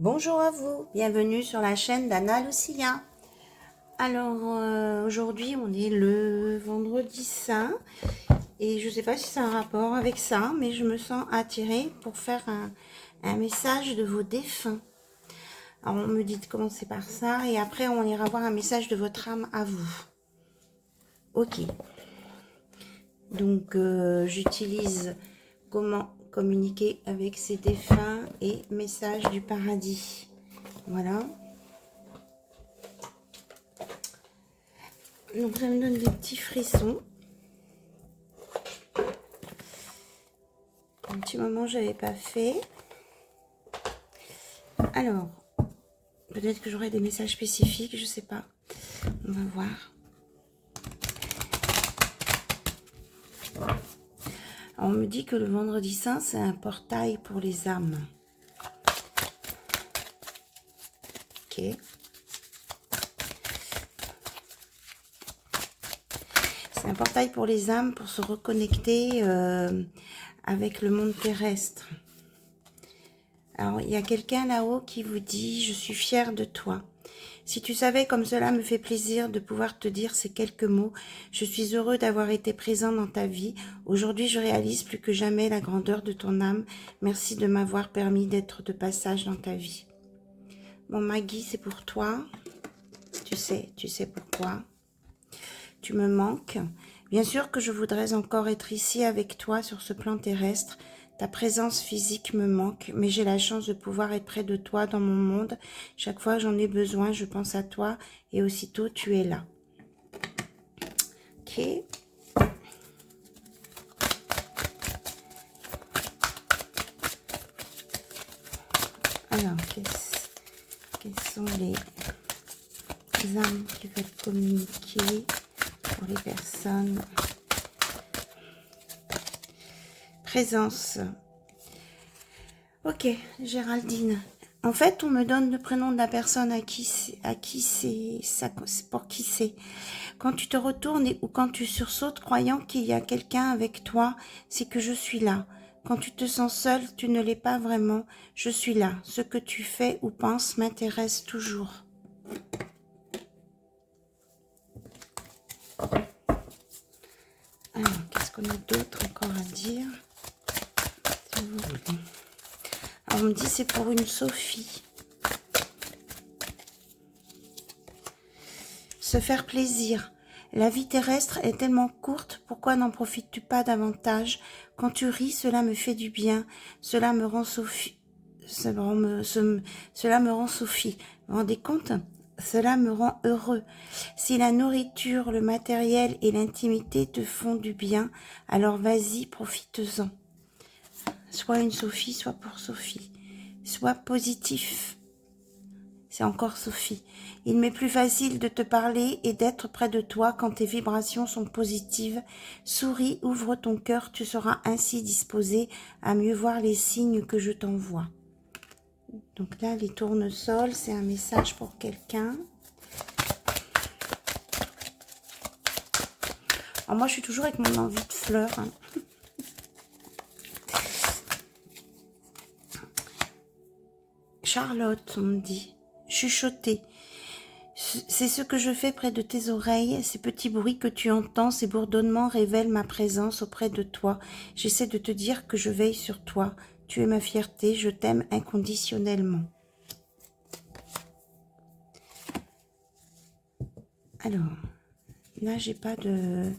Bonjour à vous, bienvenue sur la chaîne d'Anna Lucia. Alors aujourd'hui on est le vendredi saint et je ne sais pas si c'est un rapport avec ça, mais je me sens attirée pour faire un message de vos défunts. Alors on me dit de commencer par ça et après on ira voir un message de votre âme à vous. Ok, donc j'utilise comment communiquer avec ces défunts et message du paradis. Voilà. Donc ça me donne des petits frissons. Un petit moment je n'avais pas fait. Alors, peut-être que j'aurai des messages spécifiques, je sais pas. On va voir. Alors, on me dit que le vendredi saint, c'est un portail pour les âmes. Ok. C'est un portail pour les âmes pour se reconnecter avec le monde terrestre. Alors, il y a quelqu'un là-haut qui vous dit « Je suis fière de toi ». Si tu savais comme cela me fait plaisir de pouvoir te dire ces quelques mots, je suis heureux d'avoir été présent dans ta vie. Aujourd'hui, je réalise plus que jamais la grandeur de ton âme. Merci de m'avoir permis d'être de passage dans ta vie. Bon, Maggie, c'est pour toi. Tu sais pourquoi. Tu me manques. Bien sûr que je voudrais encore être ici avec toi sur ce plan terrestre. Ta présence physique me manque, mais j'ai la chance de pouvoir être près de toi dans mon monde. Chaque fois que j'en ai besoin, je pense à toi et aussitôt tu es là. Ok. Alors, quelles sont les âmes qui veulent communiquer pour les personnes? Présence. Ok, Géraldine. En fait, on me donne le prénom de la personne pour qui c'est. Quand tu te retournes ou quand tu sursautes croyant qu'il y a quelqu'un avec toi, c'est que je suis là. Quand tu te sens seul, tu ne l'es pas vraiment. Je suis là. Ce que tu fais ou penses m'intéresse toujours. Alors, qu'est-ce qu'on a d'autre encore à dire? Alors, on me dit c'est pour une Sophie. Se faire plaisir. La vie terrestre est tellement courte, pourquoi n'en profites-tu pas davantage? Quand tu ris, cela me fait du bien, cela me rend Sophie. Cela me rend Sophie. Vous vous rendez compte? Cela me rend heureux. Si la nourriture, le matériel et l'intimité te font du bien, alors vas-y, profite-en. Soit une Sophie, soit pour Sophie. Sois positif. C'est encore Sophie. Il m'est plus facile de te parler et d'être près de toi quand tes vibrations sont positives. Souris, ouvre ton cœur, tu seras ainsi disposé à mieux voir les signes que je t'envoie. Donc là, les tournesols, c'est un message pour quelqu'un. Alors moi, je suis toujours avec mon envie de fleurs. Hein. Charlotte, on me dit, chuchoter. C'est ce que je fais près de tes oreilles, ces petits bruits que tu entends, ces bourdonnements révèlent ma présence auprès de toi. J'essaie de te dire que je veille sur toi. Tu es ma fierté, je t'aime inconditionnellement. Alors, là j'ai pas de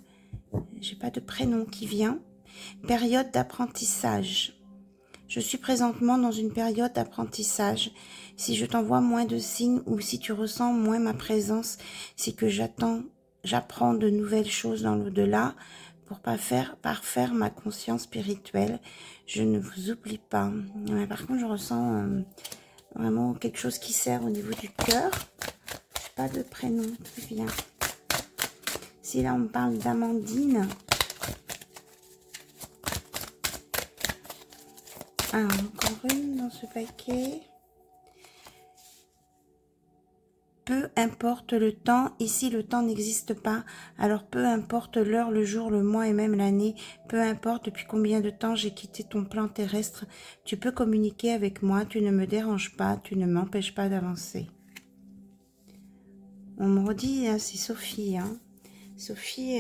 prénom qui vient. Période d'apprentissage. Je suis présentement dans une période d'apprentissage. Si je t'envoie moins de signes ou si tu ressens moins ma présence, c'est que j'apprends de nouvelles choses dans l'au-delà pour parfaire ma conscience spirituelle. Je ne vous oublie pas. Mais par contre, je ressens vraiment quelque chose qui serre au niveau du cœur. Pas de prénom qui vient. Si là, on me parle d'Amandine... Ah, encore une dans ce paquet. peu importe le temps, ici le temps n'existe pas, alors peu importe l'heure, le jour, le mois et même l'année, peu importe depuis combien de temps j'ai quitté ton plan terrestre, tu peux communiquer avec moi, tu ne me déranges pas, tu ne m'empêches pas d'avancer. On me redit, hein, c'est Sophie. Hein. Sophie,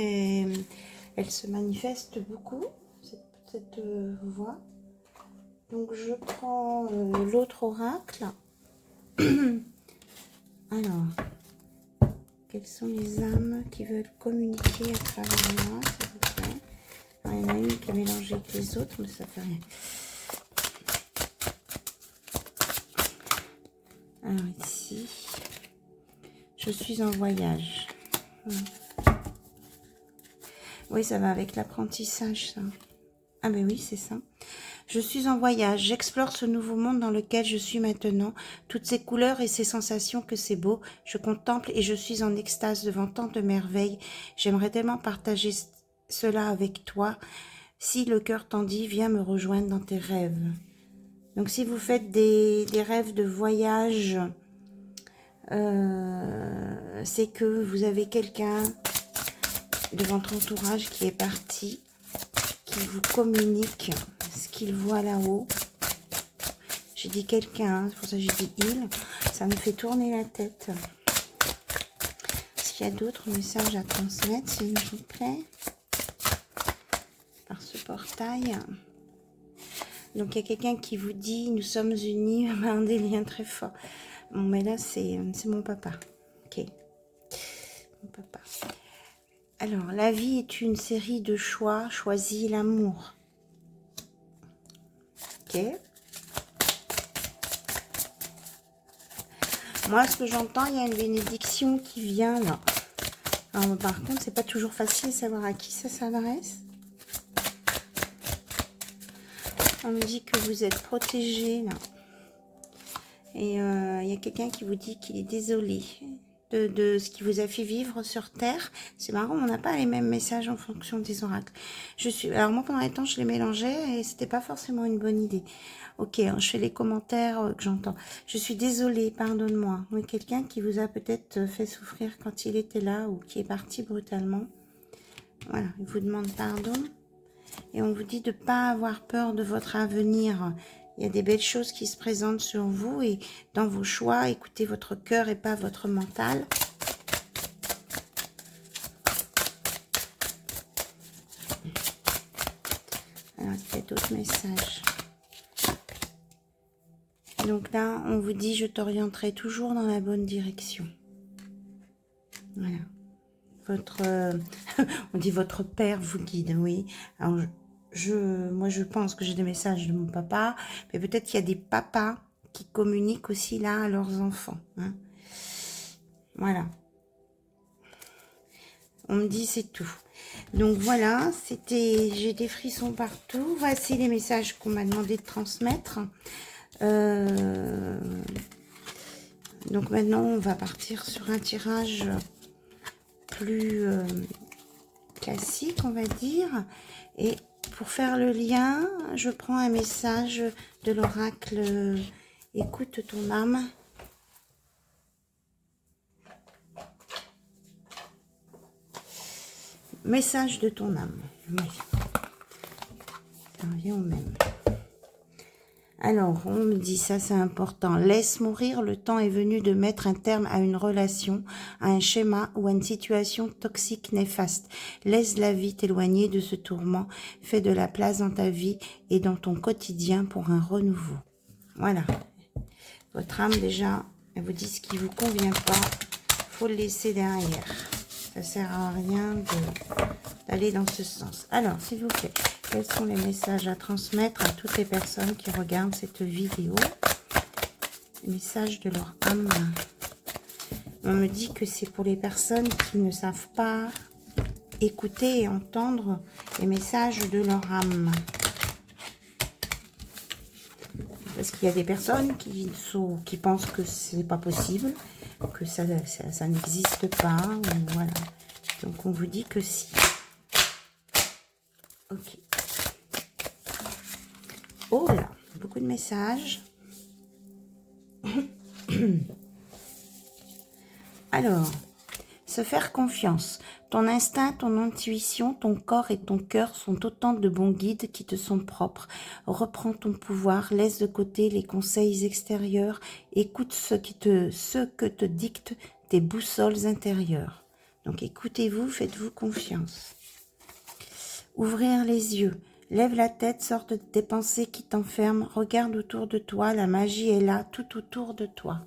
elle se manifeste beaucoup, cette voix. Donc je prends l'autre oracle. Alors, quelles sont les âmes qui veulent communiquer à travers moi, s'il vous plaît? Alors, il y en a une qui est mélangée avec les autres, mais ça fait rien. Alors ici, je suis en voyage. Oui, ça va avec l'apprentissage, ça. Ah ben oui, c'est ça. Je suis en voyage, j'explore ce nouveau monde dans lequel je suis maintenant, toutes ces couleurs et ces sensations que c'est beau, je contemple et je suis en extase devant tant de merveilles. J'aimerais tellement partager cela avec toi. Si le cœur t'en dit, viens me rejoindre dans tes rêves. Donc si vous faites des rêves de voyage, c'est que vous avez quelqu'un de votre entourage qui est parti, qui vous communique ce qu'il voit là-haut. J'ai dit quelqu'un, c'est pour ça que j'ai dit il. Ça me fait tourner la tête. Est-ce qu'il y a d'autres messages à transmettre, s'il vous plaît, par ce portail? Donc il y a quelqu'un qui vous dit nous sommes unis par des liens très forts. Bon, mais là c'est mon papa. Ok, mon papa. Alors la vie est une série de choix. Choisis l'amour. Ok. Moi, ce que j'entends, il y a une bénédiction qui vient là. Alors, par contre, c'est pas toujours facile de savoir à qui ça s'adresse. On me dit que vous êtes protégé là. Et il y a quelqu'un qui vous dit qu'il est désolé de ce qui vous a fait vivre sur Terre. C'est marrant, on n'a pas les mêmes messages en fonction des oracles. Alors moi, pendant les temps, je les mélangeais et c'était pas forcément une bonne idée. Ok, je fais les commentaires que j'entends. Je suis désolée, pardonne-moi. Oui, quelqu'un qui vous a peut-être fait souffrir quand il était là ou qui est parti brutalement. Voilà, il vous demande pardon. Et on vous dit de ne pas avoir peur de votre avenir. Il y a des belles choses qui se présentent sur vous et dans vos choix, écoutez votre cœur et pas votre mental. Alors, il y a d'autres messages. Donc là, on vous dit, je t'orienterai toujours dans la bonne direction. Voilà. On dit votre père vous guide, oui. Alors, moi, je pense que j'ai des messages de mon papa, mais peut-être qu'il y a des papas qui communiquent aussi là à leurs enfants. Hein. Voilà. On me dit c'est tout. Donc voilà, j'ai des frissons partout. Voici les messages qu'on m'a demandé de transmettre. Donc maintenant, on va partir sur un tirage plus classique, on va dire. Et pour faire le lien, je prends un message de l'oracle écoute ton âme. Message de ton âme. Oui. Ça revient au même. Alors, on me dit, ça c'est important, laisse mourir, le temps est venu de mettre un terme à une relation, à un schéma ou à une situation toxique néfaste. Laisse la vie t'éloigner de ce tourment, fais de la place dans ta vie et dans ton quotidien pour un renouveau. Voilà. Votre âme déjà, elle vous dit ce qui ne vous convient pas, faut le laisser derrière. Ça sert à rien d'aller dans ce sens. Alors, s'il vous plaît, quels sont les messages à transmettre à toutes les personnes qui regardent cette vidéo? Les messages de leur âme. On me dit que c'est pour les personnes qui ne savent pas écouter et entendre les messages de leur âme. Parce qu'il y a des personnes qui pensent que c'est pas possible, que ça n'existe pas, ou voilà. Donc on vous dit que si. Ok. Oh là, beaucoup de messages. Alors, se faire confiance. Ton instinct, ton intuition, ton corps et ton cœur sont autant de bons guides qui te sont propres. Reprends ton pouvoir, laisse de côté les conseils extérieurs, écoute ce que te dictent tes boussoles intérieures. Donc écoutez-vous, faites-vous confiance. Ouvrir les yeux. Lève la tête, sors de tes pensées qui t'enferment, regarde autour de toi, la magie est là, tout autour de toi.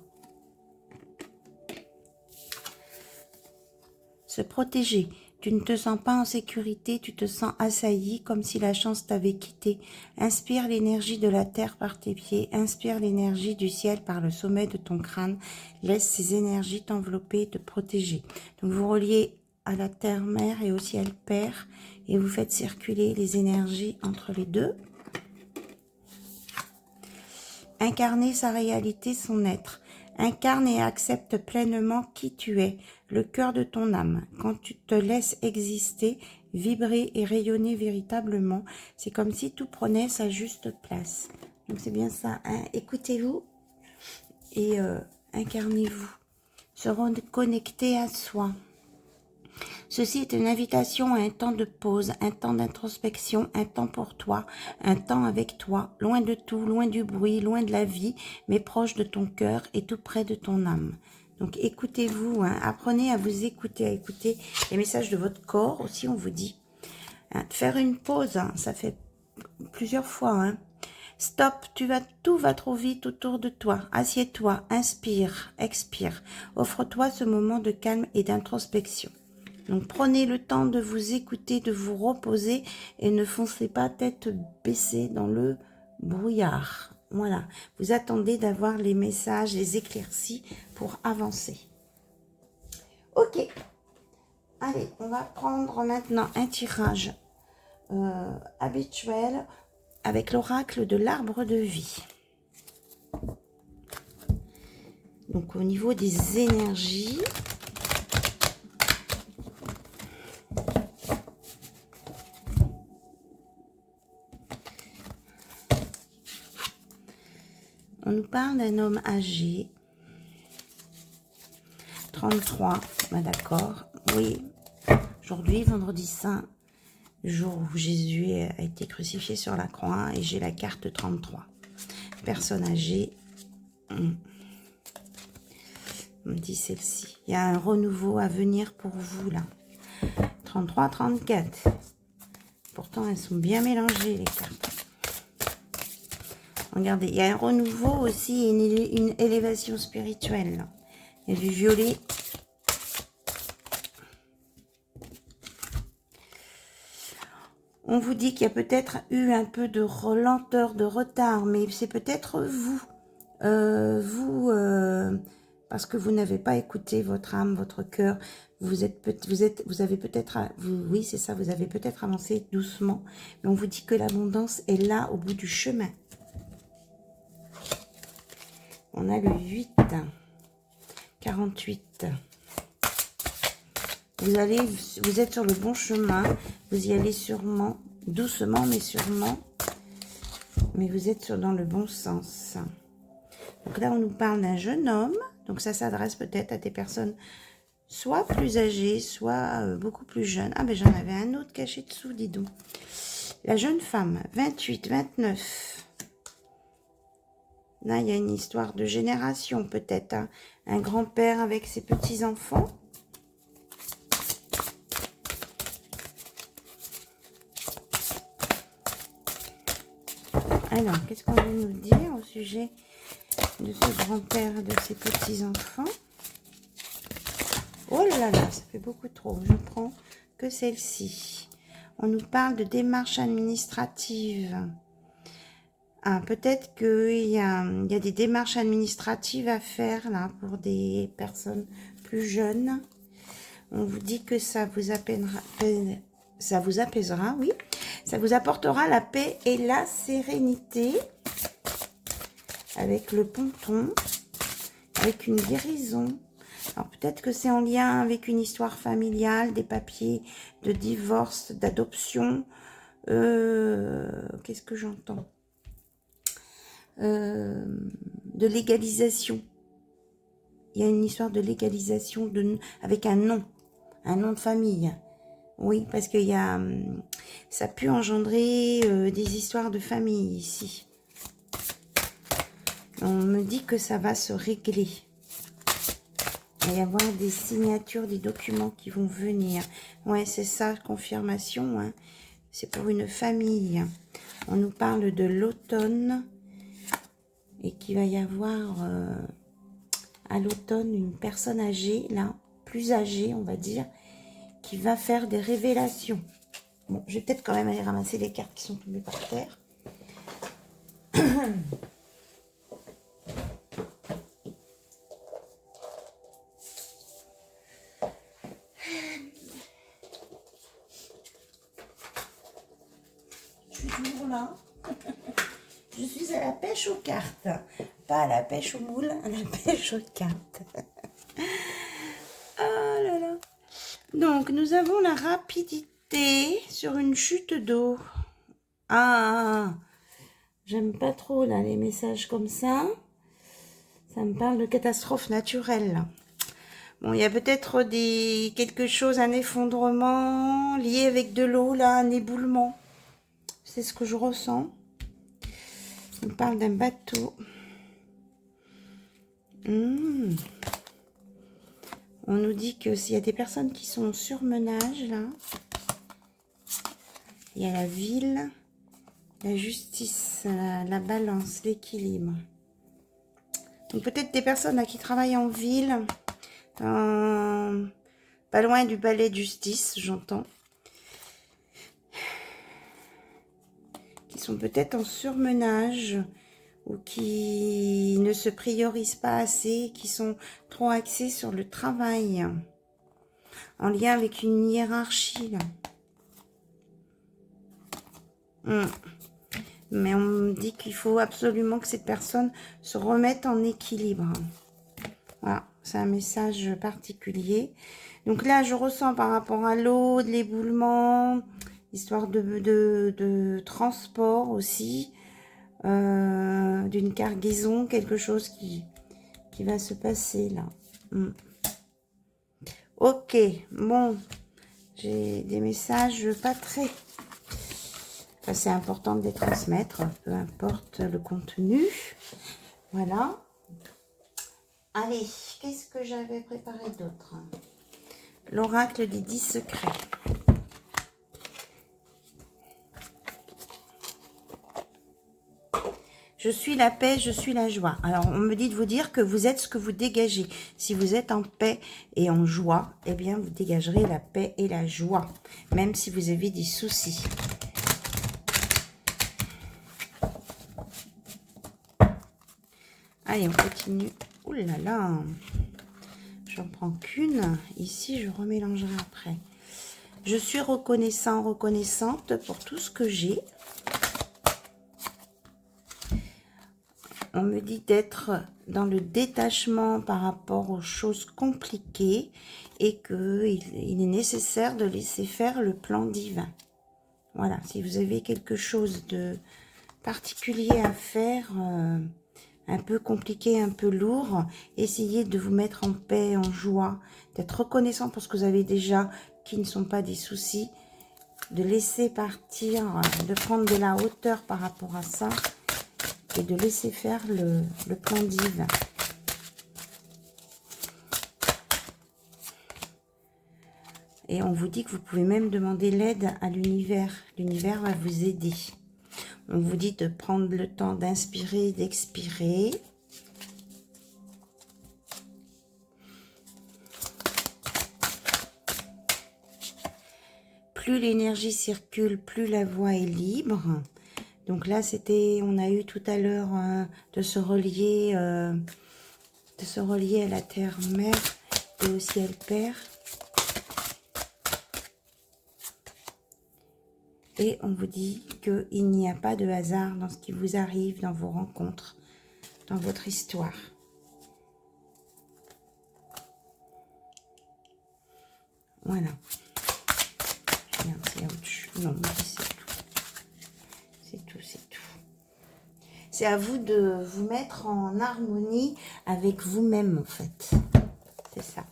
Se protéger. Tu ne te sens pas en sécurité, tu te sens assailli comme si la chance t'avait quitté. Inspire l'énergie de la terre par tes pieds, inspire l'énergie du ciel par le sommet de ton crâne. Laisse ces énergies t'envelopper et te protéger. Donc vous reliez à la terre-mère et au ciel-père et vous faites circuler les énergies entre les deux. Incarner sa réalité, son être. Incarne et accepte pleinement qui tu es, le cœur de ton âme. Quand tu te laisses exister, vibrer et rayonner véritablement, c'est comme si tout prenait sa juste place. Donc c'est bien ça, hein? Écoutez-vous et incarnez-vous. Se reconnecter à soi. Ceci est une invitation à un temps de pause, un temps d'introspection, un temps pour toi, un temps avec toi, loin de tout, loin du bruit, loin de la vie, mais proche de ton cœur et tout près de ton âme. Donc écoutez-vous, hein, apprenez à vous écouter, à écouter les messages de votre corps aussi, on vous dit. Hein, faire une pause, hein, ça fait plusieurs fois. Hein. Stop, tout va trop vite autour de toi. Assieds-toi, inspire, expire. Offre-toi ce moment de calme et d'introspection. Donc prenez le temps de vous écouter, de vous reposer et ne foncez pas tête baissée dans le brouillard. Voilà, vous attendez d'avoir les messages, les éclaircies pour avancer. Ok, allez, on va prendre maintenant un tirage habituel avec l'oracle de l'arbre de vie. Donc au niveau des énergies... On nous parle d'un homme âgé, 33, ben d'accord, oui, aujourd'hui, vendredi saint, le jour où Jésus a été crucifié sur la croix, et j'ai la carte 33. Personne âgée, on me dit celle-ci. Il y a un renouveau à venir pour vous, là. 33, 34. Pourtant, elles sont bien mélangées, les cartes. Regardez, il y a un renouveau aussi et une élévation spirituelle. Là. Il y a du violet. On vous dit qu'il y a peut-être eu un peu de lenteur, de retard, mais c'est peut-être vous. Parce que vous n'avez pas écouté votre âme, votre cœur. Vous avez peut-être, oui, c'est ça, vous avez peut-être avancé doucement, mais on vous dit que l'abondance est là au bout du chemin. On a le 8, 48. Vous êtes sur le bon chemin. Vous y allez sûrement, doucement, mais sûrement. Mais vous êtes dans le bon sens. Donc là, on nous parle d'un jeune homme. Donc ça s'adresse peut-être à des personnes soit plus âgées, soit beaucoup plus jeunes. Ah ben j'en avais un autre caché dessous, dis donc. La jeune femme, 28, 29. Là, il y a une histoire de génération, peut-être. Hein. Un grand-père avec ses petits-enfants. Alors, qu'est-ce qu'on veut nous dire au sujet de ce grand-père et de ses petits-enfants? Oh là là, ça fait beaucoup trop. Je prends que celle-ci. On nous parle de démarches administratives. Ah, peut-être qu'il y a des démarches administratives à faire là pour des personnes plus jeunes. On vous dit que ça vous apaisera, oui. Ça vous apportera la paix et la sérénité avec le ponton, avec une guérison. Alors peut-être que c'est en lien avec une histoire familiale, des papiers de divorce, d'adoption. Qu'est-ce que j'entends? De légalisation. il y a une histoire de légalisation avec un nom de famille. Oui, parce qu'il y a, ça a pu engendrer des histoires de famille ici. On me dit que ça va se régler. Il va y avoir des signatures, des documents qui vont venir. Ouais, c'est ça, confirmation. Hein. C'est pour une famille. On nous parle de l'automne et qu'il va y avoir à l'automne une personne âgée, là, plus âgée, on va dire, qui va faire des révélations. Bon, je vais peut-être quand même aller ramasser les cartes qui sont tombées par terre. Je suis toujours là. Je suis à la pêche aux cartes. Pas à la pêche aux moules, à la pêche aux cartes. Oh là là. Donc, nous avons la rapidité sur une chute d'eau. Ah, j'aime pas trop là les messages comme ça. Ça me parle de catastrophe naturelle. Bon, il y a peut-être quelque chose, un effondrement lié avec de l'eau là, un éboulement. C'est ce que je ressens. On parle d'un bateau. On nous dit que s'il y a des personnes qui sont en surmenage là, il y a la ville, la justice, la balance, l'équilibre. Donc peut-être des personnes là, qui travaillent en ville, pas loin du palais de justice, j'entends. Qui sont peut-être en surmenage ou qui ne se priorisent pas assez, qui sont trop axés sur le travail, en lien avec une hiérarchie là. Mais on me dit qu'il faut absolument que cette personne se remette en équilibre. Voilà, c'est un message particulier. Donc là, je ressens par rapport à l'eau, de l'éboulement, histoire de transport aussi, d'une cargaison, quelque chose qui va se passer là. Ok, bon, j'ai des messages pas très... Enfin, c'est important de les transmettre, peu importe le contenu. Voilà. Allez, qu'est-ce que j'avais préparé d'autre? L'oracle des 10 secrets. Je suis la paix, je suis la joie. Alors, on me dit de vous dire que vous êtes ce que vous dégagez. Si vous êtes en paix et en joie, eh bien, vous dégagerez la paix et la joie, même si vous avez des soucis. Allez, on continue. Ouh là là, j'en prends qu'une. Ici, je remélangerai après. Je suis reconnaissant, reconnaissante pour tout ce que j'ai. On me dit d'être dans le détachement par rapport aux choses compliquées et qu'il est nécessaire de laisser faire le plan divin. Voilà, si vous avez quelque chose de particulier à faire, un peu compliqué, un peu lourd, essayez de vous mettre en paix, en joie, d'être reconnaissant pour ce que vous avez déjà, qui ne sont pas des soucis, de laisser partir, de prendre de la hauteur par rapport à ça, et de laisser faire le plan divin. Et on vous dit que vous pouvez même demander l'aide à l'univers. L'univers va vous aider. On vous dit de prendre le temps d'inspirer, d'expirer. Plus l'énergie circule, plus la voie est libre. Donc là, c'était, on a eu tout à l'heure de se relier à la terre-mère et au ciel-père. Et on vous dit qu'il n'y a pas de hasard dans ce qui vous arrive, dans vos rencontres, dans votre histoire. Voilà. Non, c'est tout. C'est tout, c'est tout. C'est à vous de vous mettre en harmonie avec vous-même, en fait. C'est ça.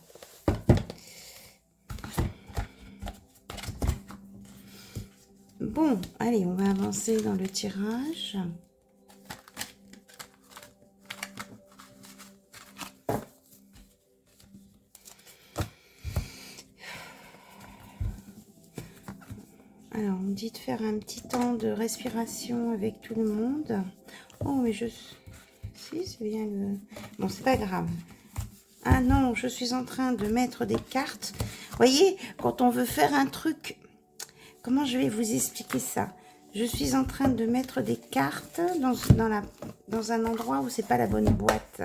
Bon, allez, on va avancer dans le tirage. Alors, on me dit de faire un petit temps de respiration avec tout le monde. Oh, mais je... Si, c'est bien le... Bon, c'est pas grave. Ah non, je suis en train de mettre des cartes. Vous voyez, quand on veut faire un truc... Comment je vais vous expliquer ça? Je suis en train de mettre des cartes dans un endroit où c'est pas la bonne boîte.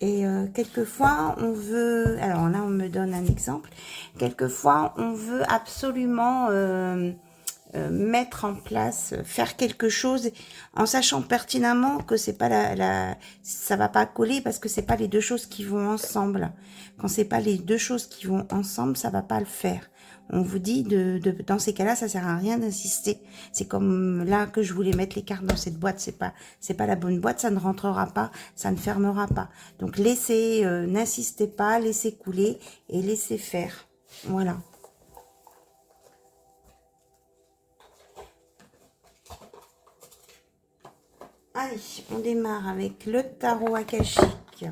Et quelquefois, on veut... Alors là, on me donne un exemple. Quelquefois, on veut absolument mettre en place, faire quelque chose, en sachant pertinemment que c'est pas ça va pas coller parce que c'est pas les deux choses qui vont ensemble. Quand c'est pas les deux choses qui vont ensemble, ça va pas le faire. On vous dit dans ces cas-là, ça sert à rien d'insister. C'est comme là que je voulais mettre les cartes dans cette boîte, c'est pas la bonne boîte, ça ne rentrera pas, ça ne fermera pas. Donc laissez, n'insistez pas, laissez couler et laissez faire. Voilà. Allez, on démarre avec le tarot akashique.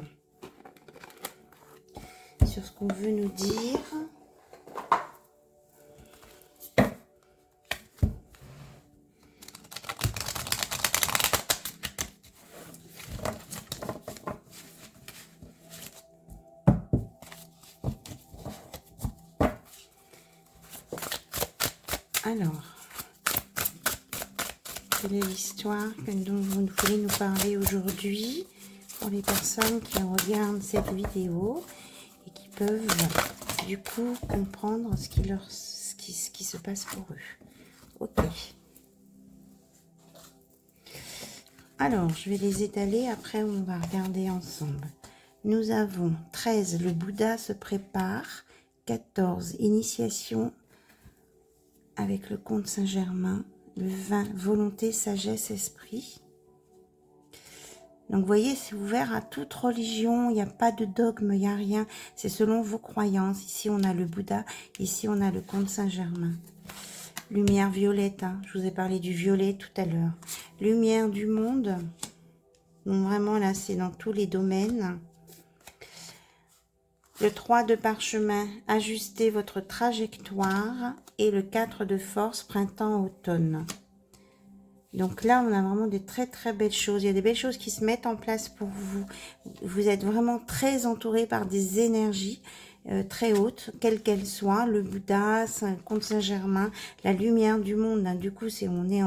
Sur ce qu'on veut nous dire. Alors, quelle est l'histoire dont vous voulez nous parler aujourd'hui pour les personnes qui regardent cette vidéo et qui peuvent du coup comprendre ce qui se passe pour eux. Ok. Alors, je vais les étaler, après on va regarder ensemble. Nous avons 13, le Bouddha se prépare. 14, initiation avec le comte Saint-Germain. Le 20, volonté, sagesse, esprit. Donc, vous voyez, c'est ouvert à toute religion. Il n'y a pas de dogme, il n'y a rien. C'est selon vos croyances. Ici, on a le Bouddha. Ici, on a le comte Saint-Germain. Lumière violette. Hein. Je vous ai parlé du violet tout à l'heure. Lumière du monde. Donc, vraiment, là, c'est dans tous les domaines. Le 3 de parchemin, ajustez votre trajectoire. Et le 4 de force, printemps-automne. Donc là, on a vraiment des très très belles choses. Il y a des belles choses qui se mettent en place pour vous. Vous êtes vraiment très entouré par des énergies très hautes, quelles qu'elles soient. Le Bouddha, Comte Saint-Germain, la lumière du monde. Hein. Du coup, on est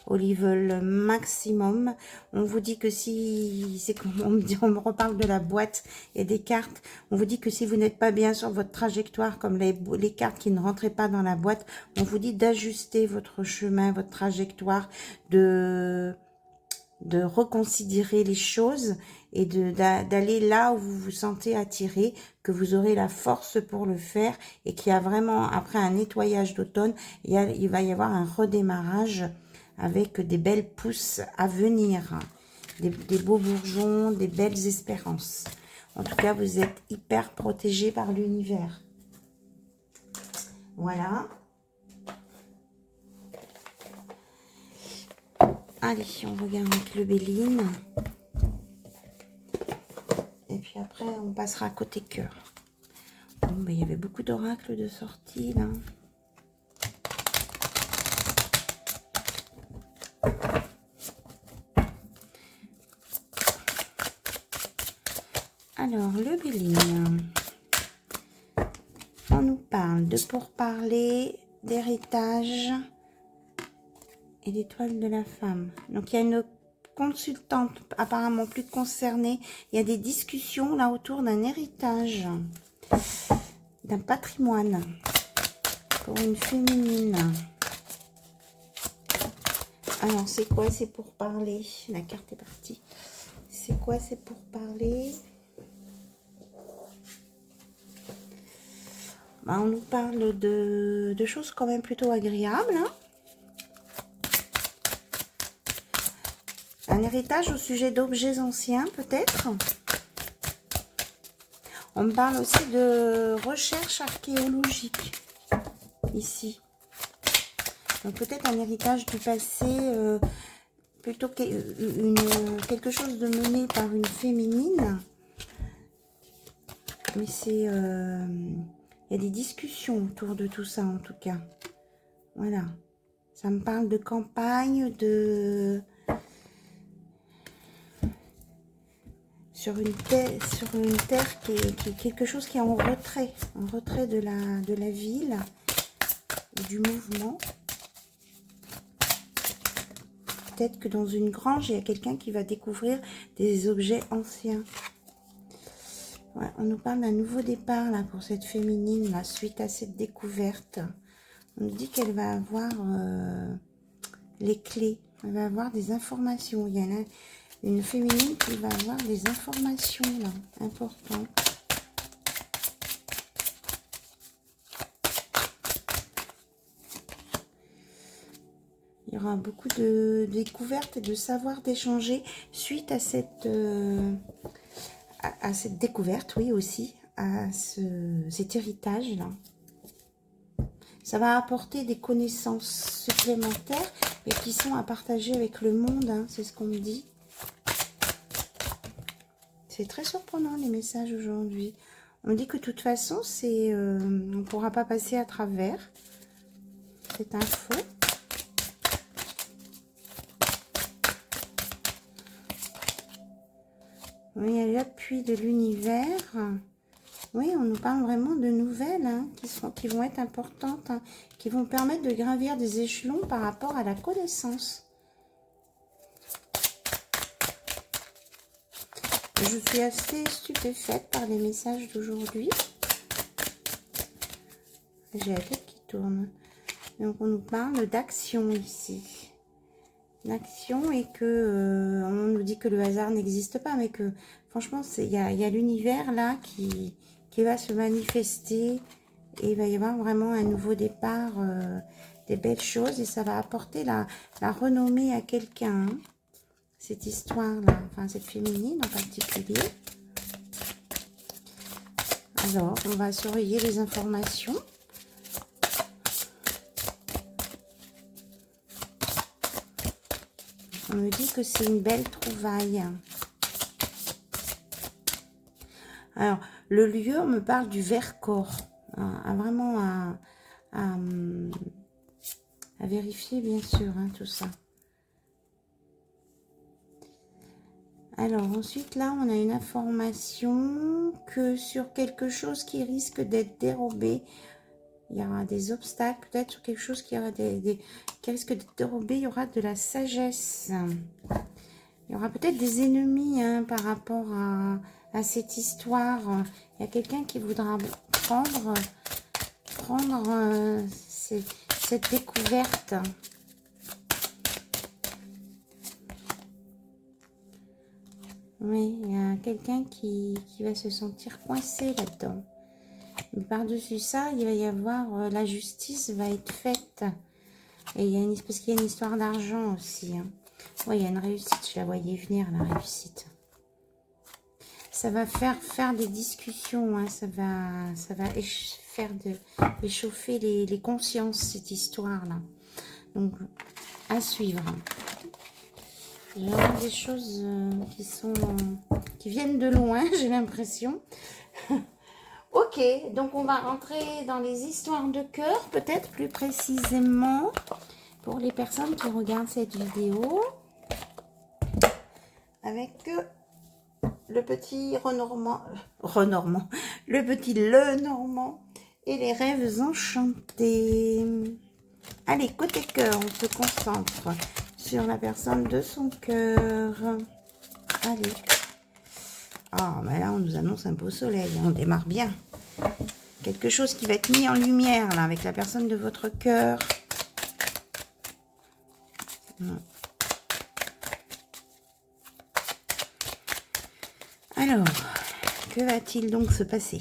au level maximum. On vous dit que si, c'est comme on me reparle de la boîte et des cartes, on vous dit que si vous n'êtes pas bien sur votre trajectoire, comme les cartes qui ne rentraient pas dans la boîte, on vous dit d'ajuster votre chemin, votre trajectoire, de reconsidérer les choses et d'aller là où vous vous sentez attiré, que vous aurez la force pour le faire et qu'il y a vraiment, après un nettoyage d'automne, il va y avoir un redémarrage avec des belles pousses à venir, des beaux bourgeons, des belles espérances. En tout cas, vous êtes hyper protégé par l'univers. Voilà. Allez, on regarde avec le Béline. Et puis après, on passera côté cœur. Bon, ben, il y avait beaucoup d'oracles de sortie, là. Alors, le Béline. On nous parle de pourparler, d'héritage et d'étoile de la femme. Donc, il y a une consultante apparemment plus concernée. Il y a des discussions là autour d'un héritage, d'un patrimoine pour une féminine. Alors, c'est quoi? C'est pour parler. La carte est partie. C'est quoi? C'est pour parler. Bah, on nous parle de choses quand même plutôt agréables. Hein. Un héritage au sujet d'objets anciens, peut-être. On me parle aussi de recherche archéologique, ici. Donc peut-être un héritage du passé, plutôt que quelque chose de mené par une féminine. Mais c'est... il y a des discussions autour de tout ça, en tout cas. Voilà. Ça me parle de campagne, sur une terre qui est quelque chose qui est en retrait de la ville, du mouvement. Peut-être que dans une grange, il y a quelqu'un qui va découvrir des objets anciens. Ouais, on nous parle d'un nouveau départ là pour cette féminine là, suite à cette découverte. On nous dit qu'elle va avoir les clés, elle va avoir des informations. Il y en a une féminine qui va avoir des informations là, importantes. Il y aura beaucoup de découvertes et de savoir d'échanger suite à cette découverte, oui aussi, à cet héritage-là. Ça va apporter des connaissances supplémentaires et qui sont à partager avec le monde, hein, c'est ce qu'on me dit. C'est très surprenant les messages aujourd'hui. On me dit que de toute façon, on ne pourra pas passer à travers cette info. Oui, il y a l'appui de l'univers. Oui, on nous parle vraiment de nouvelles hein, qui vont être importantes, hein, qui vont permettre de gravir des échelons par rapport à la connaissance. Je suis assez stupéfaite par les messages d'aujourd'hui. J'ai la tête qui tourne. Donc, on nous parle d'action ici. D'action et que on nous dit que le hasard n'existe pas, mais que franchement, il y a l'univers là qui va se manifester et il va y avoir vraiment un nouveau départ, des belles choses et ça va apporter la renommée à quelqu'un, hein, cette histoire-là, enfin cette féminine en particulier. Alors, on va surveiller les informations. On me dit que c'est une belle trouvaille. Alors, le lieu, on me parle du Vercors. Vraiment à vérifier, bien sûr, hein, tout ça. Alors, ensuite, là, on a une information que sur quelque chose qui risque d'être dérobé, il y aura des obstacles, peut-être sur quelque chose qui risque d'être dérobé, il y aura de la sagesse. Il y aura peut-être des ennemis hein, par rapport à cette histoire. Il y a quelqu'un qui voudra prendre cette découverte. Oui, il y a quelqu'un qui va se sentir coincé là-dedans. Mais par-dessus ça, il va y avoir la justice va être faite. Et il y a parce qu'il y a une histoire d'argent aussi. Hein. Oui, il y a une réussite, je la voyais venir, la réussite. Ça va faire des discussions, hein. Ça va faire échauffer les consciences, cette histoire-là. Donc, à suivre. Il y a des choses qui viennent de loin, j'ai l'impression. Ok, donc on va rentrer dans les histoires de cœur, peut-être plus précisément, pour les personnes qui regardent cette vidéo. Avec le petit le petit Lenormand et les rêves enchantés. Allez, côté cœur, on se concentre sur la personne de son cœur. Allez. Ah, mais là, on nous annonce un beau soleil. On démarre bien. Quelque chose qui va être mis en lumière, là, avec la personne de votre cœur. Alors, que va-t-il donc se passer?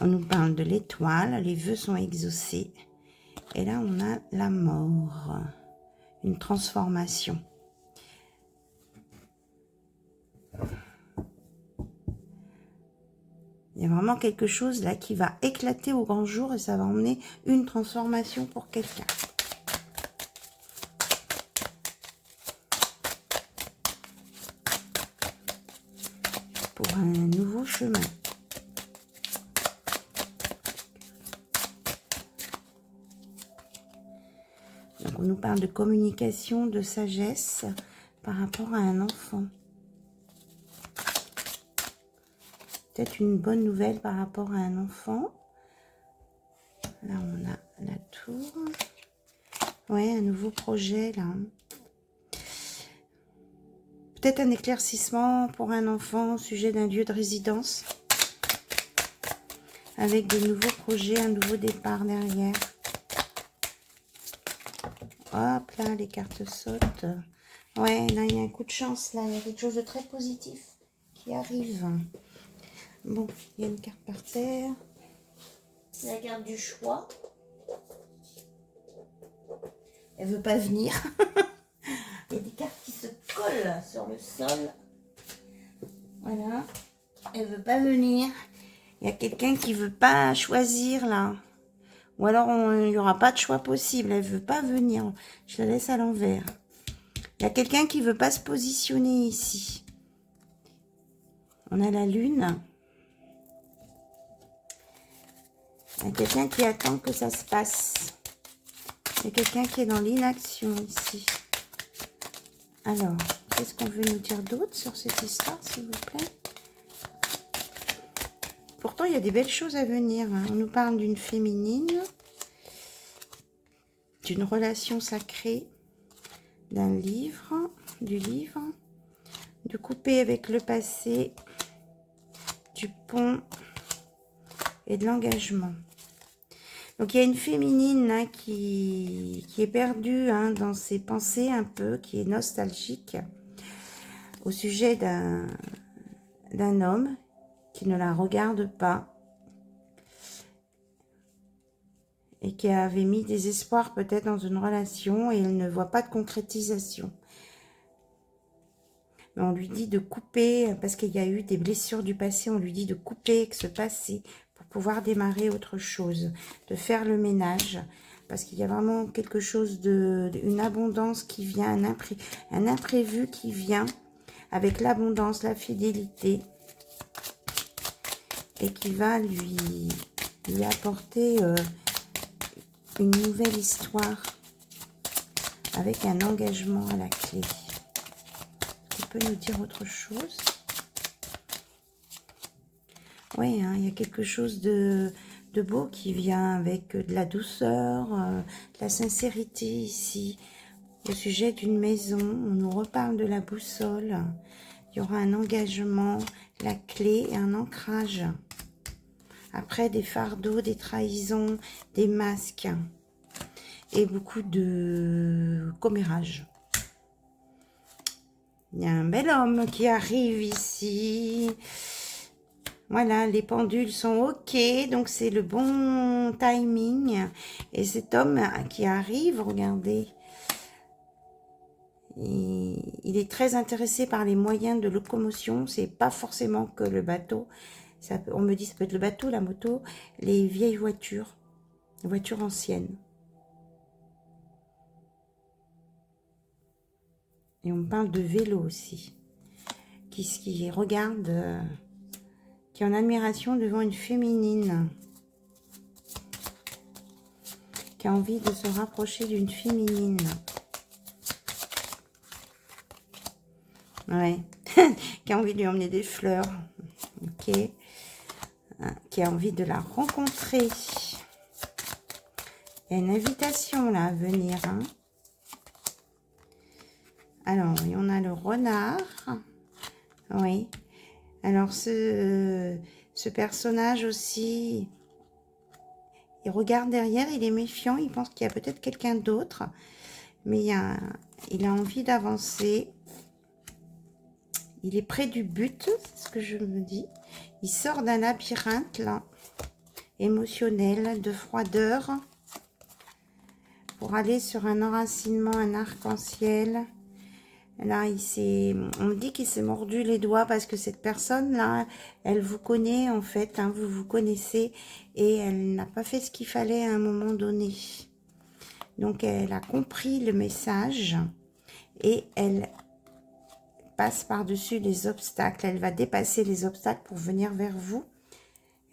On nous parle de l'étoile. Les vœux sont exaucés. Et là, on a la mort. Une transformation. Il y a vraiment quelque chose là qui va éclater au grand jour et ça va emmener une transformation pour quelqu'un. Pour un nouveau chemin. Donc on nous parle de communication, de sagesse par rapport à un enfant. Peut-être une bonne nouvelle par rapport à un enfant. Là on a la tour. Ouais, un nouveau projet là. Peut-être un éclaircissement pour un enfant au sujet d'un lieu de résidence. Avec de nouveaux projets, un nouveau départ derrière. Hop là, les cartes sautent. Ouais, là il y a un coup de chance, là il y a quelque chose de très positif qui arrive. Bon, il y a une carte par terre. La carte du choix. Elle veut pas venir. Il y a des cartes qui se collent sur le sol. Voilà. Elle veut pas venir. Il y a quelqu'un qui veut pas choisir là. Ou alors il n'y aura pas de choix possible. Elle veut pas venir. Je la laisse à l'envers. Il y a quelqu'un qui veut pas se positionner ici. On a la lune. Il y a quelqu'un qui attend que ça se passe. Il y a quelqu'un qui est dans l'inaction ici. Alors, qu'est-ce qu'on veut nous dire d'autre sur cette histoire, s'il vous plaît? Pourtant, il y a des belles choses à venir. Hein. On nous parle d'une féminine, d'une relation sacrée, d'un livre, du livre, de couper avec le passé, du pont et de l'engagement. Donc, il y a une féminine hein, qui est perdue hein, dans ses pensées un peu, qui est nostalgique au sujet d'un homme qui ne la regarde pas et qui avait mis des espoirs peut-être dans une relation et elle ne voit pas de concrétisation. Mais on lui dit de couper, parce qu'il y a eu des blessures du passé, on lui dit de couper avec ce passé pour pouvoir démarrer autre chose, de faire le ménage, parce qu'il y a vraiment quelque chose une abondance qui vient, un imprévu qui vient avec l'abondance, la fidélité, et qui va lui apporter une nouvelle histoire avec un engagement à la clé. Tu peux nous dire autre chose? Oui, hein, il y a quelque chose de beau qui vient avec de la douceur, de la sincérité ici. Au sujet d'une maison, on nous reparle de la boussole. Il y aura un engagement, la clé et un ancrage. Après, des fardeaux, des trahisons, des masques et beaucoup de commérage. Il y a un bel homme qui arrive ici. Voilà, les pendules sont OK, donc c'est le bon timing. Et cet homme qui arrive, regardez, il est très intéressé par les moyens de locomotion. C'est pas forcément que le bateau. On me dit ça peut être le bateau, la moto, les vieilles voitures, les voitures anciennes. Et on me parle de vélo aussi, qui regarde, qui est en admiration devant une féminine, qui a envie de se rapprocher d'une féminine. Ouais, qui a envie de lui emmener des fleurs, ok, qui a envie de la rencontrer. Il y a une invitation là à venir, hein. Alors, on a le renard. Oui. Alors, ce personnage aussi, il regarde derrière, il est méfiant, il pense qu'il y a peut-être quelqu'un d'autre. Mais il a envie d'avancer. Il est près du but, c'est ce que je me dis. Il sort d'un labyrinthe, là, émotionnel, de froideur, pour aller sur un enracinement, un arc-en-ciel. Là, on me dit qu'il s'est mordu les doigts parce que cette personne-là, elle vous connaît en fait, hein, vous vous connaissez et elle n'a pas fait ce qu'il fallait à un moment donné. Donc, elle a compris le message et elle passe par-dessus les obstacles. Elle va dépasser les obstacles pour venir vers vous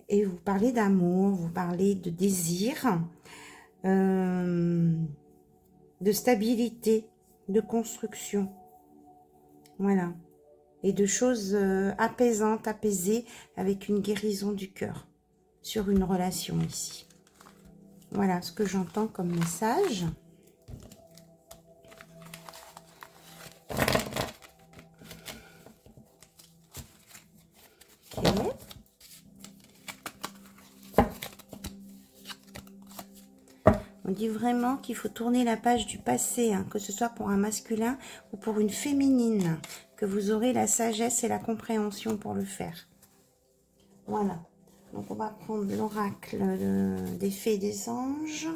et vous parler d'amour, vous parler de désir, de stabilité, de construction. Voilà. Et de choses apaisantes, apaisées, avec une guérison du cœur sur une relation ici. Voilà ce que j'entends comme message. Ok. On dit vraiment qu'il faut tourner la page du passé, hein, que ce soit pour un masculin ou pour une féminine, que vous aurez la sagesse et la compréhension pour le faire. Voilà. Donc, on va prendre l'oracle des fées et des anges.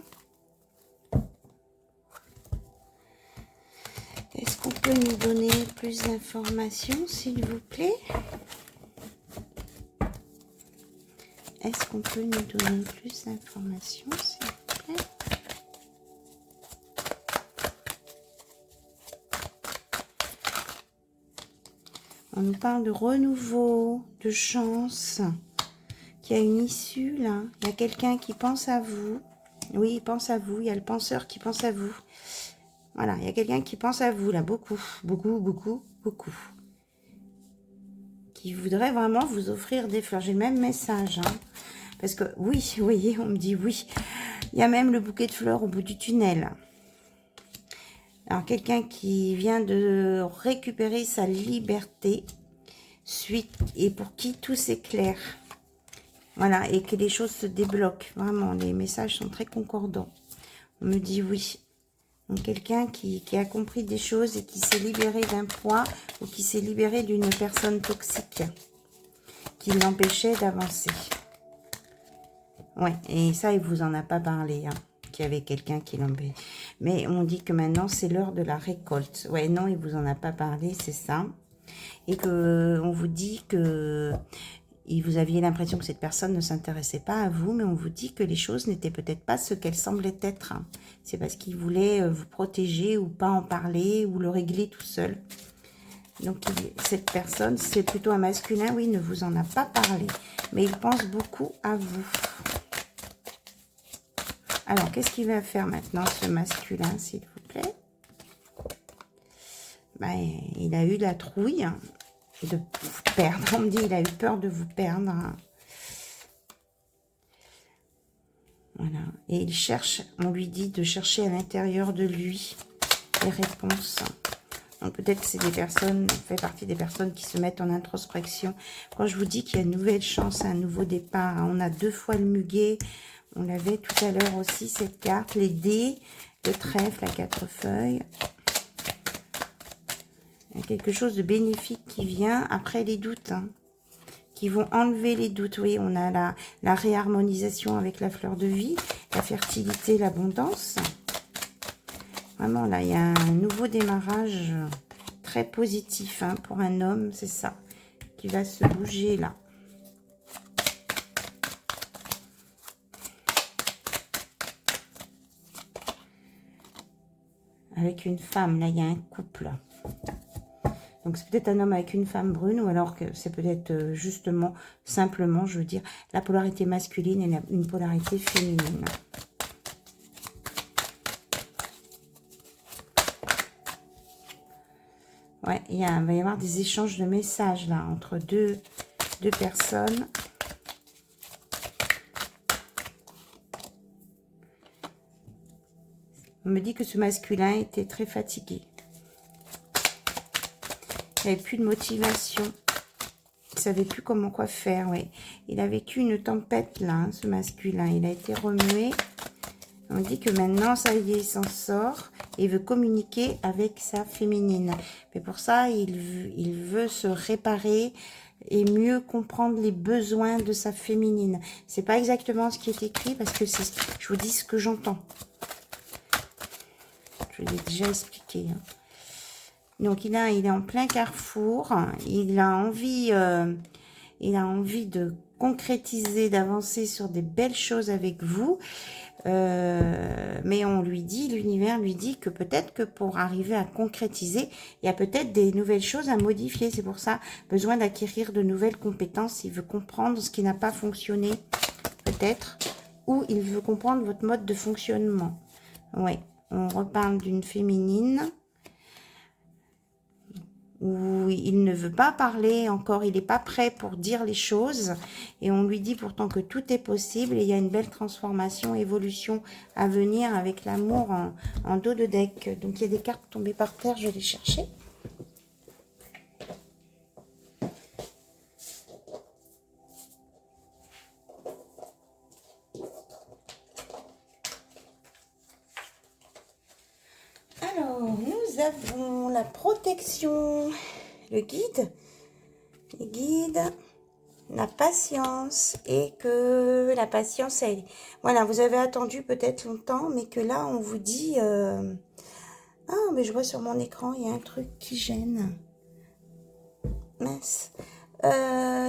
Est-ce qu'on peut nous donner plus d'informations, s'il vous plaît? Est-ce qu'on peut nous donner plus d'informations, s'il vous plaît? On nous parle de renouveau, de chance, qu'il y a une issue là. Il y a quelqu'un qui pense à vous. Oui, il pense à vous. Il y a le penseur qui pense à vous. Voilà, il y a quelqu'un qui pense à vous là, beaucoup, beaucoup, beaucoup, beaucoup. Qui voudrait vraiment vous offrir des fleurs. J'ai le même message, hein. Parce que oui, vous voyez, on me dit oui. Il y a même le bouquet de fleurs au bout du tunnel. Alors, quelqu'un qui vient de récupérer sa liberté, suite, et pour qui tout s'éclaire. Voilà, et que les choses se débloquent. Vraiment, les messages sont très concordants. On me dit oui. Donc, quelqu'un qui a compris des choses et qui s'est libéré d'un poids ou qui s'est libéré d'une personne toxique qui l'empêchait d'avancer. Ouais, et ça, il vous en a pas parlé, hein, qu'il y avait quelqu'un qui l'empêchait. Mais on dit que maintenant, c'est l'heure de la récolte. Ouais, non, il vous en a pas parlé, c'est ça. Et que on vous dit que vous aviez l'impression que cette personne ne s'intéressait pas à vous, mais on vous dit que les choses n'étaient peut-être pas ce qu'elles semblaient être. C'est parce qu'il voulait vous protéger ou pas en parler ou le régler tout seul. Donc, cette personne, c'est plutôt un masculin, oui, il ne vous en a pas parlé, mais il pense beaucoup à vous. Alors, qu'est-ce qu'il va faire maintenant, ce masculin, s'il vous plaît? Ben, il a eu la trouille de vous perdre. On me dit il a eu peur de vous perdre. Voilà. Et il cherche, on lui dit de chercher à l'intérieur de lui les réponses. Donc peut-être que c'est des personnes, on fait partie des personnes qui se mettent en introspection. Quand je vous dis qu'il y a une nouvelle chance, un nouveau départ, on a 2 fois le muguet. On l'avait tout à l'heure aussi, cette carte, les dés, le trèfle, la 4 feuilles. Il y a quelque chose de bénéfique qui vient après les doutes, hein, qui vont enlever les doutes. Oui, on a la réharmonisation avec la fleur de vie, la fertilité, l'abondance. Vraiment, là, il y a un nouveau démarrage très positif, hein, pour un homme, c'est ça, qui va se bouger là. Avec une femme, là, il y a un couple. Donc, c'est peut-être un homme avec une femme brune, ou alors que c'est peut-être justement, simplement, je veux dire, la polarité masculine et une polarité féminine. Ouais, il va y avoir des échanges de messages, là, entre deux personnes. On me dit que ce masculin était très fatigué. Il n'avait plus de motivation. Il ne savait plus quoi faire. Ouais. Il a vécu une tempête là, hein, ce masculin. Il a été remué. On dit que maintenant, ça y est, il s'en sort. Et il veut communiquer avec sa féminine. Mais pour ça, il veut se réparer et mieux comprendre les besoins de sa féminine. C'est pas exactement ce qui est écrit parce que je vous dis ce que j'entends. Je l'ai déjà expliqué. Hein. Donc, il est en plein carrefour. Il a envie de concrétiser, d'avancer sur des belles choses avec vous. Mais on lui dit, l'univers lui dit que peut-être que pour arriver à concrétiser, il y a peut-être des nouvelles choses à modifier. C'est pour ça, besoin d'acquérir de nouvelles compétences. Il veut comprendre ce qui n'a pas fonctionné, peut-être. Ou il veut comprendre votre mode de fonctionnement. Oui, on reparle d'une féminine. Où il ne veut pas parler encore, il n'est pas prêt pour dire les choses, et on lui dit pourtant que tout est possible, et il y a une belle transformation, évolution à venir avec l'amour en dos de deck. Donc il y a des cartes tombées par terre, je vais les chercher. Alors, nous avons la protection, le guide, les guides, la patience, et que la patience, elle, voilà, vous avez attendu peut-être longtemps, mais que là, on vous dit, ah, mais je vois sur mon écran, il y a un truc qui gêne, mince,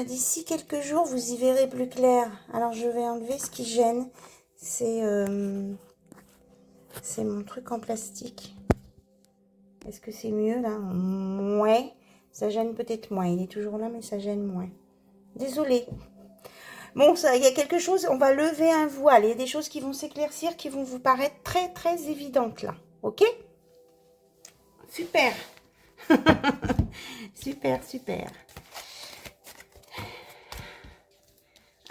d'ici quelques jours, vous y verrez plus clair. Alors, je vais enlever ce qui gêne, c'est mon truc en plastique. Est-ce que c'est mieux là? Ouais, ça gêne peut-être moins. Il est toujours là, mais ça gêne moins. Désolée. Bon, ça, il y a quelque chose, on va lever un voile. Il y a des choses qui vont s'éclaircir, qui vont vous paraître très, très évidentes là. Ok? Super. Super, super.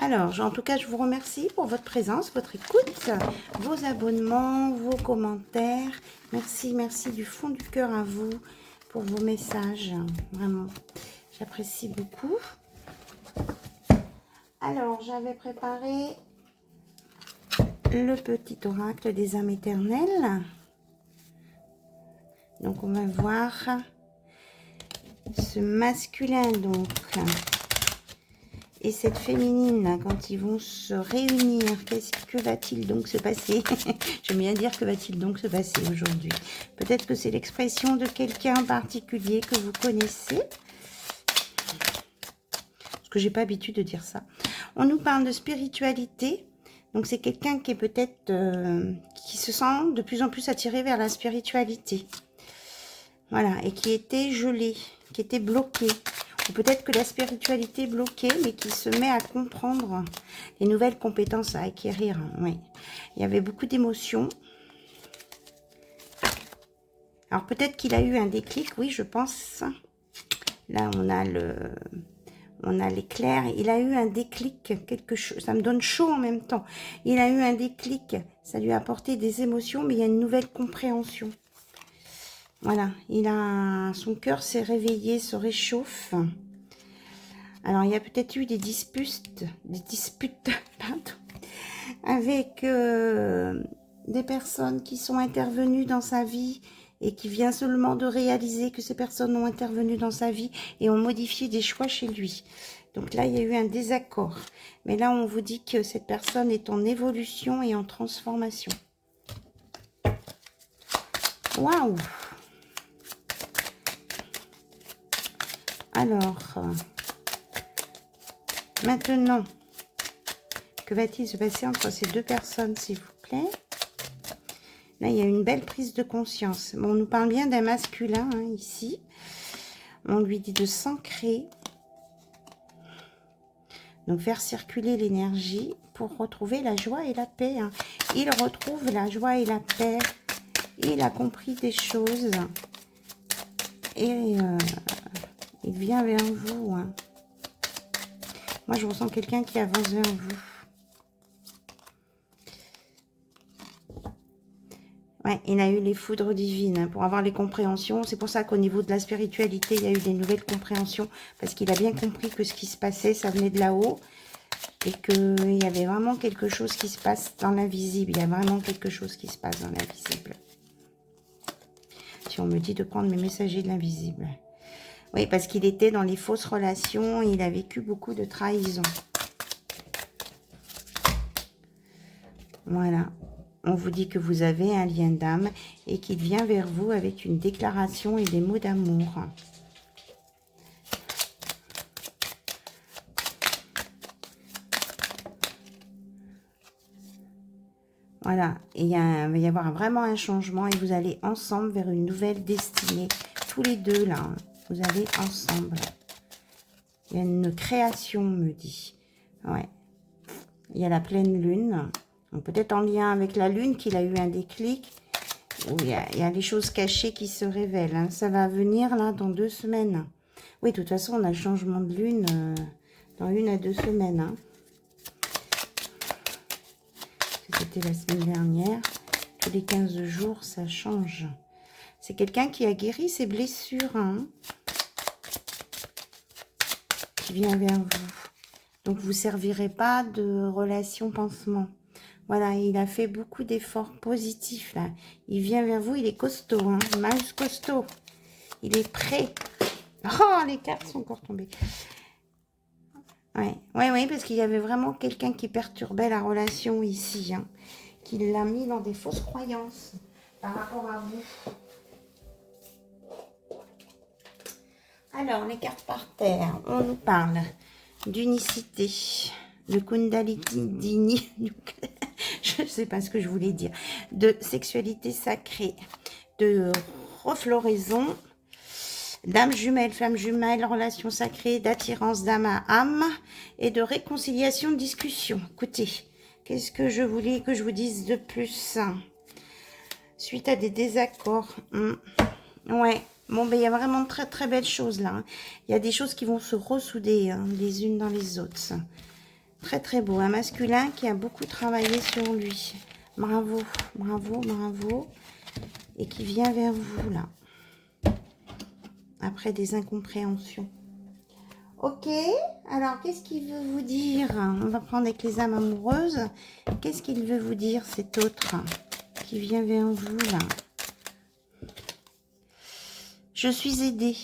Alors, en tout cas, je vous remercie pour votre présence, votre écoute, vos abonnements, vos commentaires. Merci, merci du fond du cœur à vous pour vos messages. Vraiment, j'apprécie beaucoup. Alors, j'avais préparé le petit oracle des âmes éternelles. Donc, on va voir ce masculin, donc, et cette féminine, là, quand ils vont se réunir. Que va-t-il donc se passer? J'aime bien dire que va-t-il donc se passer aujourd'hui. Peut-être que c'est l'expression de quelqu'un en particulier que vous connaissez. Parce que j'ai pas l'habitude de dire ça. On nous parle de spiritualité. Donc c'est quelqu'un qui est peut-être qui se sent de plus en plus attiré vers la spiritualité. Voilà, et qui était gelé, qui était bloqué. Ou peut-être que la spiritualité est bloquée, mais qui se met à comprendre les nouvelles compétences à acquérir. Oui. Il y avait beaucoup d'émotions. Alors peut-être qu'il a eu un déclic, oui, je pense. Là, on a l'éclair. Il a eu un déclic, quelque chose. Ça me donne chaud en même temps. Il a eu un déclic. Ça lui a apporté des émotions, mais il y a une nouvelle compréhension. Voilà, son cœur s'est réveillé, se réchauffe. Alors, il y a peut-être eu des disputes pardon, avec des personnes qui sont intervenues dans sa vie et qui vient seulement de réaliser que ces personnes ont intervenu dans sa vie et ont modifié des choix chez lui. Donc là, il y a eu un désaccord. Mais là, on vous dit que cette personne est en évolution et en transformation. Waouh! Alors, maintenant, que va-t-il se passer entre ces deux personnes, s'il vous plaît? Là, il y a une belle prise de conscience. Bon, on nous parle bien d'un masculin, hein, ici. On lui dit de s'ancrer. Donc, faire circuler l'énergie pour retrouver la joie et la paix. Hein. Il retrouve la joie et la paix. Il a compris des choses. Et il vient vers vous. Hein. Moi, je ressens quelqu'un qui avance vers vous. Ouais, il a eu les foudres divines hein, pour avoir les compréhensions. C'est pour ça qu'au niveau de la spiritualité, il y a eu des nouvelles compréhensions. Parce qu'il a bien compris que ce qui se passait, ça venait de là-haut. Et qu'il y avait vraiment quelque chose qui se passe dans l'invisible. Il y a vraiment quelque chose qui se passe dans l'invisible. Si on me dit de prendre mes messagers de l'invisible. Oui, parce qu'il était dans les fausses relations. Il a vécu beaucoup de trahison. Voilà. On vous dit que vous avez un lien d'âme et qu'il vient vers vous avec une déclaration et des mots d'amour. Voilà, et il va y avoir vraiment un changement et vous allez ensemble vers une nouvelle destinée. Tous les deux, là, hein, vous allez ensemble. Il y a une création, on me dit. Ouais. Il y a la pleine lune. Peut-être en lien avec la lune qu'il a eu un déclic. Où il y a des choses cachées qui se révèlent. Hein. Ça va venir là dans 2 semaines. Oui, de toute façon, on a le changement de lune dans 1 à 2 semaines. Hein. C'était la semaine dernière. Tous les 15 jours, ça change. C'est quelqu'un qui a guéri ses blessures. Hein, qui vient vers vous. Donc, vous ne servirez pas de relation pansement. Voilà, il a fait beaucoup d'efforts positifs, là. Il vient vers vous, il est costaud, hein, Mage costaud. Il est prêt. Oh, les cartes sont encore tombées. Ouais, parce qu'il y avait vraiment quelqu'un qui perturbait la relation ici, hein, qui l'a mis dans des fausses croyances par rapport à vous. Alors, les cartes par terre, on nous parle d'unicité, de Kundalini, je ne sais pas ce que je voulais dire, de sexualité sacrée, de refloraison, d'âme jumelle, flamme jumelle, relation sacrée, d'attirance d'âme à âme et de réconciliation, de discussion. Écoutez, qu'est-ce que je voulais que je vous dise de plus? Suite à des désaccords. Ouais. Bon, ben, il y a vraiment de très très belles choses là. Hein. Il y a des choses qui vont se ressouder hein, les unes dans les autres. Très très beau. Un masculin qui a beaucoup travaillé sur lui. Bravo, bravo, bravo. Et qui vient vers vous là. Après des incompréhensions. Ok, alors qu'est-ce qu'il veut vous dire? On va prendre avec les âmes amoureuses. Qu'est-ce qu'il veut vous dire cet autre qui vient vers vous là? Je suis aidée.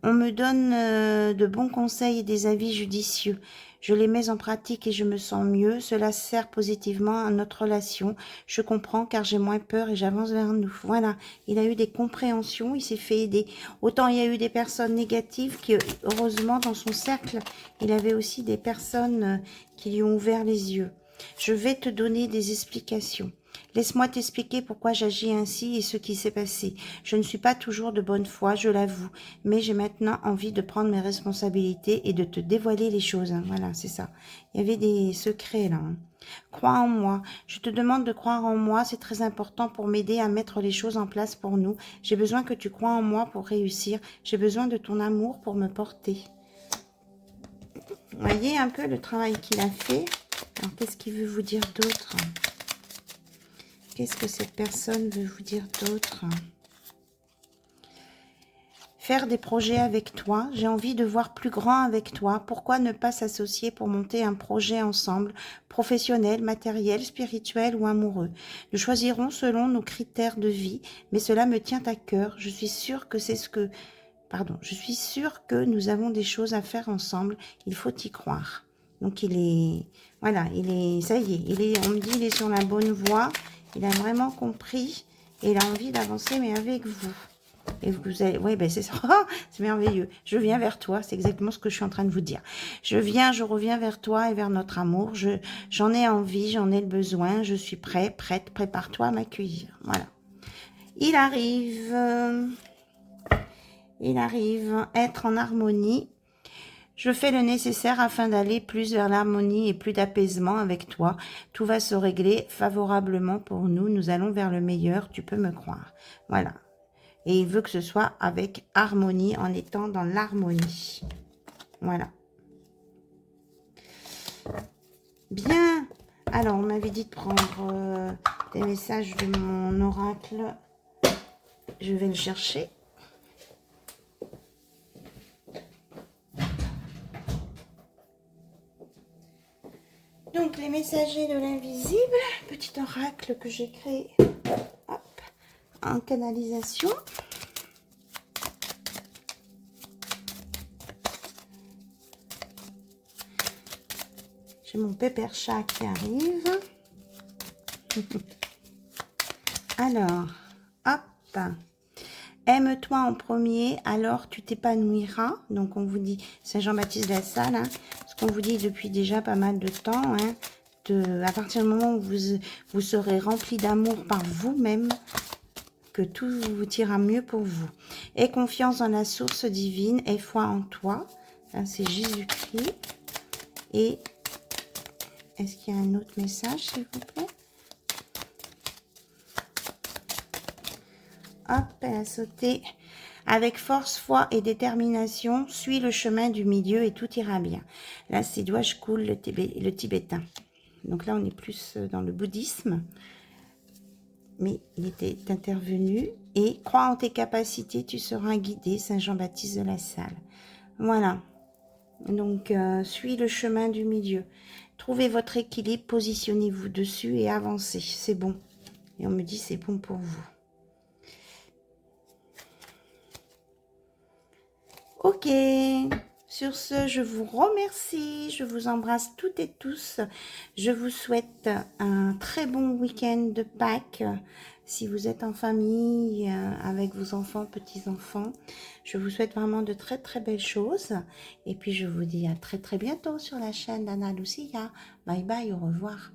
On me donne de bons conseils et des avis judicieux. Je les mets en pratique et je me sens mieux. Cela sert positivement à notre relation. Je comprends car j'ai moins peur et j'avance vers nous. Voilà, il a eu des compréhensions, il s'est fait aider. Autant il y a eu des personnes négatives qui, heureusement, dans son cercle, il avait aussi des personnes qui lui ont ouvert les yeux. Je vais te donner des explications. Laisse-moi t'expliquer pourquoi j'agis ainsi et ce qui s'est passé. Je ne suis pas toujours de bonne foi, je l'avoue, mais j'ai maintenant envie de prendre mes responsabilités et de te dévoiler les choses. Hein. Voilà, c'est ça. Il y avait des secrets là. Hein. Crois en moi. Je te demande de croire en moi. C'est très important pour m'aider à mettre les choses en place pour nous. J'ai besoin que tu crois en moi pour réussir. J'ai besoin de ton amour pour me porter. Vous voyez un peu le travail qu'il a fait. Alors, qu'est-ce qu'il veut vous dire d'autre ? Qu'est-ce que cette personne veut vous dire d'autre? Faire des projets avec toi. J'ai envie de voir plus grand avec toi. Pourquoi ne pas s'associer pour monter un projet ensemble, professionnel, matériel, spirituel ou amoureux? Nous choisirons selon nos critères de vie, mais cela me tient à cœur. Je suis sûre que c'est ce que... Pardon, je suis sûre que nous avons des choses à faire ensemble. Il faut y croire. Donc il est... Voilà, il est... Ça y est, on me dit il est sur la bonne voie. Il a vraiment compris et il a envie d'avancer, mais avec vous. Et vous allez... Oui, ben c'est ça. C'est merveilleux. Je viens vers toi. C'est exactement ce que je suis en train de vous dire. Je reviens vers toi et vers notre amour. J'en ai envie, j'en ai le besoin. Je suis prête. Prépare-toi à m'accueillir. Voilà. Il arrive. Être en harmonie. Je fais le nécessaire afin d'aller plus vers l'harmonie et plus d'apaisement avec toi. Tout va se régler favorablement pour nous. Nous allons vers le meilleur, tu peux me croire. Voilà. Et il veut que ce soit avec harmonie, en étant dans l'harmonie. Voilà. Bien. Alors, on m'avait dit de prendre des messages de mon oracle. Je vais le chercher. Donc, les messagers de l'invisible, petit oracle que j'ai créé hop, en canalisation. J'ai mon pépère chat qui arrive. Alors, hop. Aime-toi en premier, alors tu t'épanouiras. Donc, on vous dit, Saint Jean-Baptiste de la Salle, hein, ce qu'on vous dit depuis déjà pas mal de temps. Hein, à partir du moment où vous serez rempli d'amour par vous-même, que tout vous ira mieux pour vous. Aie confiance dans la source divine, aie foi en toi. C'est Jésus-Christ. Et est-ce qu'il y a un autre message, s'il vous plaît? Hop, elle a sauté. Avec force, foi et détermination, suis le chemin du milieu et tout ira bien. Là, c'est Dwaj Khul, le tibétain. Donc là, on est plus dans le bouddhisme. Mais il était intervenu. Et crois en tes capacités, tu seras guidé, Saint Jean-Baptiste de la Salle. Voilà. Donc, suis le chemin du milieu. Trouvez votre équilibre, positionnez-vous dessus et avancez. C'est bon. Et on me dit c'est bon pour vous. Ok. Sur ce, je vous remercie. Je vous embrasse toutes et tous. Je vous souhaite un très bon week-end de Pâques. Si vous êtes en famille, avec vos enfants, petits-enfants, je vous souhaite vraiment de très très belles choses. Et puis je vous dis à très très bientôt sur la chaîne d'Anna Lucia. Bye bye, au revoir.